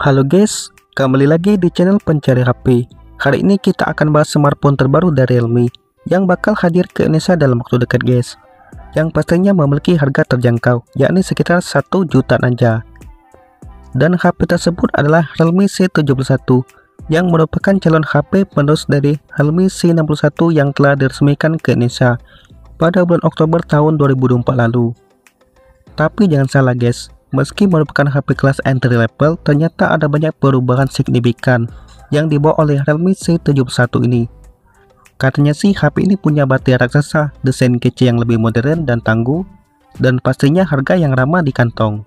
Halo guys, kembali lagi di channel pencari HP. Hari ini kita akan bahas smartphone terbaru dari Realme yang bakal hadir ke Indonesia dalam waktu dekat guys. Yang pastinya memiliki harga terjangkau, yakni sekitar 1 jutaan aja. Dan HP tersebut adalah Realme C71 yang merupakan calon HP penerus dari Realme C61 yang telah diresmikan ke Indonesia pada bulan Oktober tahun 2024 lalu. Tapi jangan salah guys, meski merupakan HP kelas entry level, ternyata ada banyak perubahan signifikan yang dibawa oleh Realme C71 ini. Katanya sih HP ini punya baterai raksasa, desain kece yang lebih modern dan tangguh, dan pastinya harga yang ramah di kantong.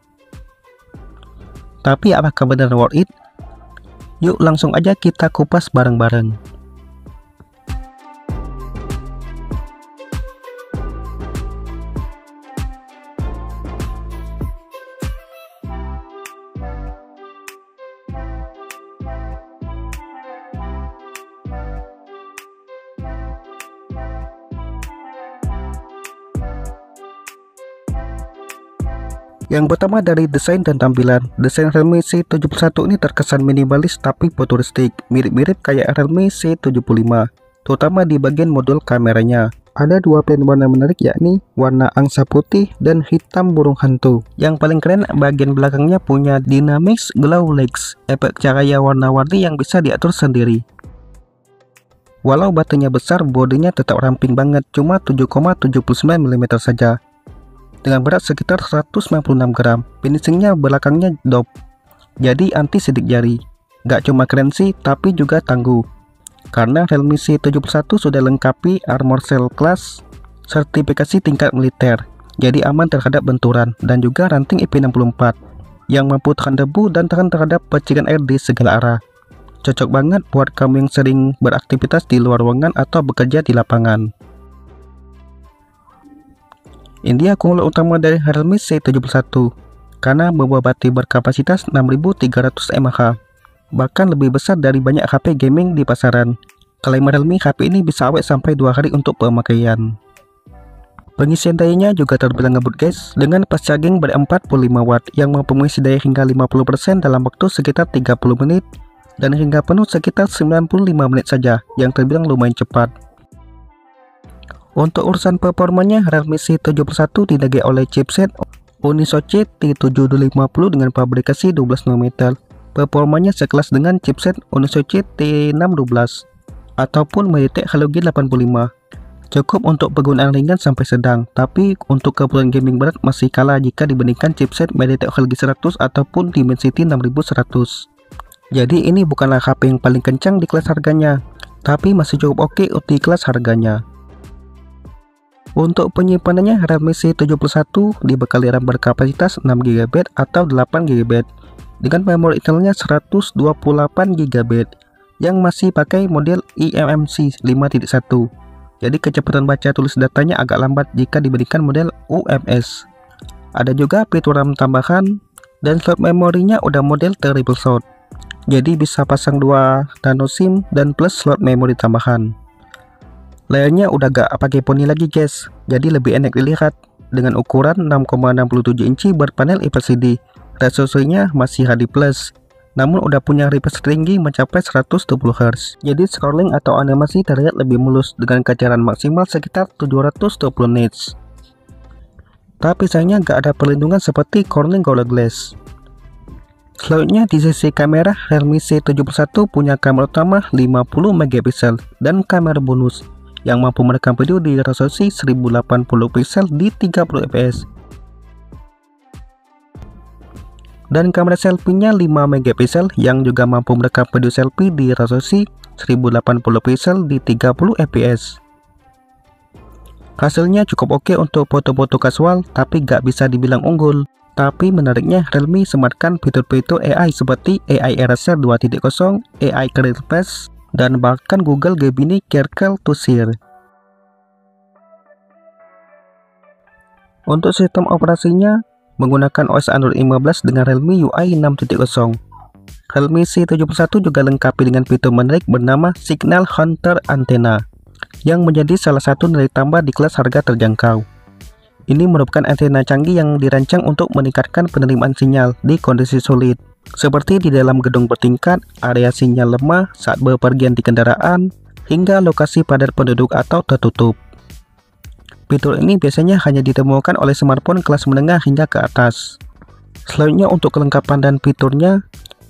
Tapi apakah benar worth it? Yuk langsung aja kita kupas bareng-bareng. Yang pertama dari desain dan tampilan. Desain Realme C71 ini terkesan minimalis tapi futuristik, mirip-mirip kayak Realme C75, terutama di bagian modul kameranya. Ada dua pilihan warna menarik, yakni warna angsa putih dan hitam burung hantu. Yang paling keren, bagian belakangnya punya Dynamics Glow Legs, efek cahaya warna-warni yang bisa diatur sendiri. Walau baterainya besar, bodinya tetap ramping banget, cuma 7,79 mm saja. Dengan berat sekitar 196 gram, finishingnya belakangnya dop, jadi anti sidik jari. Gak cuma keren sih, tapi juga tangguh. Karena Realme C71 sudah lengkapi Armor Shell Class, sertifikasi tingkat militer, jadi aman terhadap benturan, dan juga ranting IP64 yang mampu tahan debu dan tahan terhadap percikan air di segala arah. Cocok banget buat kamu yang sering beraktivitas di luar ruangan atau bekerja di lapangan. Ini dia keunggulan utama dari Realme C71 karena membawa baterai berkapasitas 6300 mAh, bahkan lebih besar dari banyak HP gaming di pasaran. Klaim Realme, HP ini bisa awet sampai 2 hari untuk pemakaian. Pengisian dayanya juga terbilang ngebut guys, dengan fast charging ber 45 watt yang mampu mengisi daya hingga 50% dalam waktu sekitar 30 menit dan hingga penuh sekitar 95 menit saja, yang terbilang lumayan cepat. Untuk urusan performanya, Realme C71 didaging oleh chipset Unisoc T750 dengan fabrikasi 12 nanometer. Performanya sekelas dengan chipset Unisoc T612 ataupun MediaTek Helio G85. Cukup untuk penggunaan ringan sampai sedang, tapi untuk keperluan gaming berat masih kalah jika dibandingkan chipset MediaTek Helio G100 ataupun Dimensity 6100. Jadi ini bukanlah HP yang paling kencang di kelas harganya, tapi masih cukup oke di kelas harganya. Untuk penyimpanannya, Realme C71 dibekali RAM berkapasitas 6GB atau 8GB dengan memori internalnya 128GB yang masih pakai model eMMC 5.1. Jadi kecepatan baca tulis datanya agak lambat jika dibandingkan model UMS. Ada juga fitur RAM tambahan dan slot memorinya udah model triple slot. Jadi bisa pasang 2 nano SIM dan plus slot memori tambahan. Layarnya udah gak pakai poni lagi guys, jadi lebih enak dilihat dengan ukuran 6,67 inci berpanel LCD. Resolusinya masih HD+, namun udah punya refresh tinggi mencapai 120Hz. Jadi scrolling atau animasi terlihat lebih mulus dengan kecerdasan maksimal sekitar 720 nits. Tapi sayangnya gak ada perlindungan seperti Corning Gorilla Glass. Selanjutnya di sisi kamera, Realme C71 punya kamera utama 50MP dan kamera bonus yang mampu merekam video di resolusi 1080 pixel di 30 fps. Dan kamera selfie-nya 5MP yang juga mampu merekam video selfie di resolusi 1080 pixel di 30 fps. Hasilnya cukup oke untuk foto-foto kasual, tapi gak bisa dibilang unggul. Tapi menariknya, Realme sematkan fitur-fitur AI seperti AI Eraser 2.0, AI Clear Face, dan bahkan Google Gemini Circle to Share. Untuk sistem operasinya menggunakan OS Android 15 dengan Realme UI 6.0. Realme C71 juga lengkapi dengan fitur menarik bernama Signal Hunter Antenna yang menjadi salah satu nilai tambah di kelas harga terjangkau. Ini merupakan antena canggih yang dirancang untuk meningkatkan penerimaan sinyal di kondisi sulit. seperti di dalam gedung bertingkat, area sinyal lemah saat bepergian di kendaraan, hingga lokasi padat penduduk atau tertutup. Fitur ini biasanya hanya ditemukan oleh smartphone kelas menengah hingga ke atas. Selanjutnya untuk kelengkapan dan fiturnya,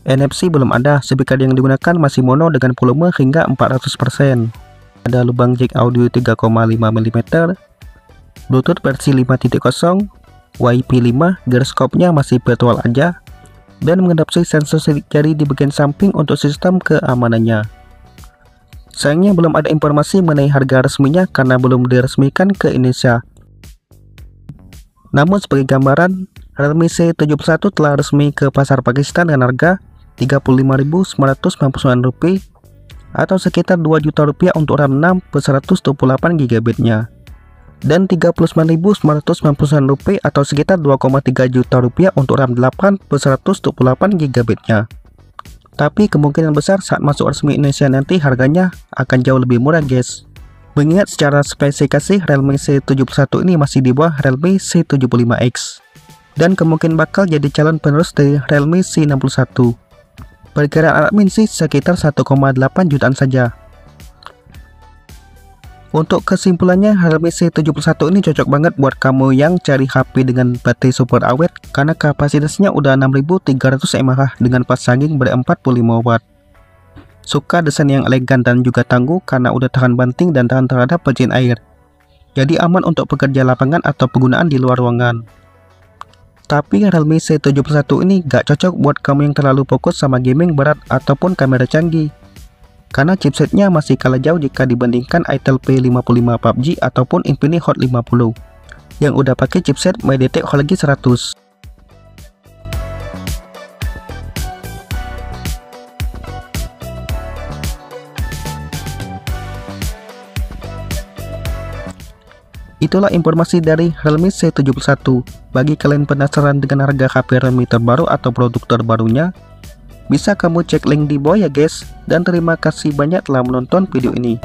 NFC belum ada, speaker yang digunakan masih mono dengan volume hingga 400%. Ada lubang jack audio 3,5 mm, Bluetooth versi 5.0, Wi-Fi 5, gyroscope-nya masih virtual aja, dan mengadopsi sensor sidik jari di bagian samping untuk sistem keamanannya. Sayangnya belum ada informasi mengenai harga resminya karena belum diresmikan ke Indonesia. Namun sebagai gambaran, Realme C71 telah resmi ke pasar Pakistan dengan harga Rp35.999 atau sekitar Rp2 juta untuk RAM 6 128GB-nya, dan Rp39.999 atau sekitar Rp2,3 juta untuk RAM 8 128GB-nya. Tapi kemungkinan besar saat masuk resmi Indonesia nanti harganya akan jauh lebih murah guys. Mengingat secara spesifikasi Realme C71 ini masih di bawah Realme C75X, dan kemungkinan bakal jadi calon penerus dari Realme C61. Perkiraan admin sih sekitar 1,8 jutaan saja. Untuk kesimpulannya, Realme C71 ini cocok banget buat kamu yang cari HP dengan baterai super awet karena kapasitasnya udah 6300 mAh dengan fast charging ber 45 watt. Suka desain yang elegan dan juga tangguh karena udah tahan banting dan tahan terhadap pecahan air. Jadi aman untuk pekerja lapangan atau penggunaan di luar ruangan. Tapi Realme C71 ini gak cocok buat kamu yang terlalu fokus sama gaming berat ataupun kamera canggih, karena chipsetnya masih kalah jauh jika dibandingkan Itel P55 PUBG ataupun Infinix Hot 50 yang udah pakai chipset MediaTek Helio G100. Itulah informasi dari Realme C71. Bagi kalian penasaran dengan harga HP Realme terbaru atau produk terbarunya, bisa kamu cek link di bawah ya guys. Dan terima kasih banyak telah menonton video ini.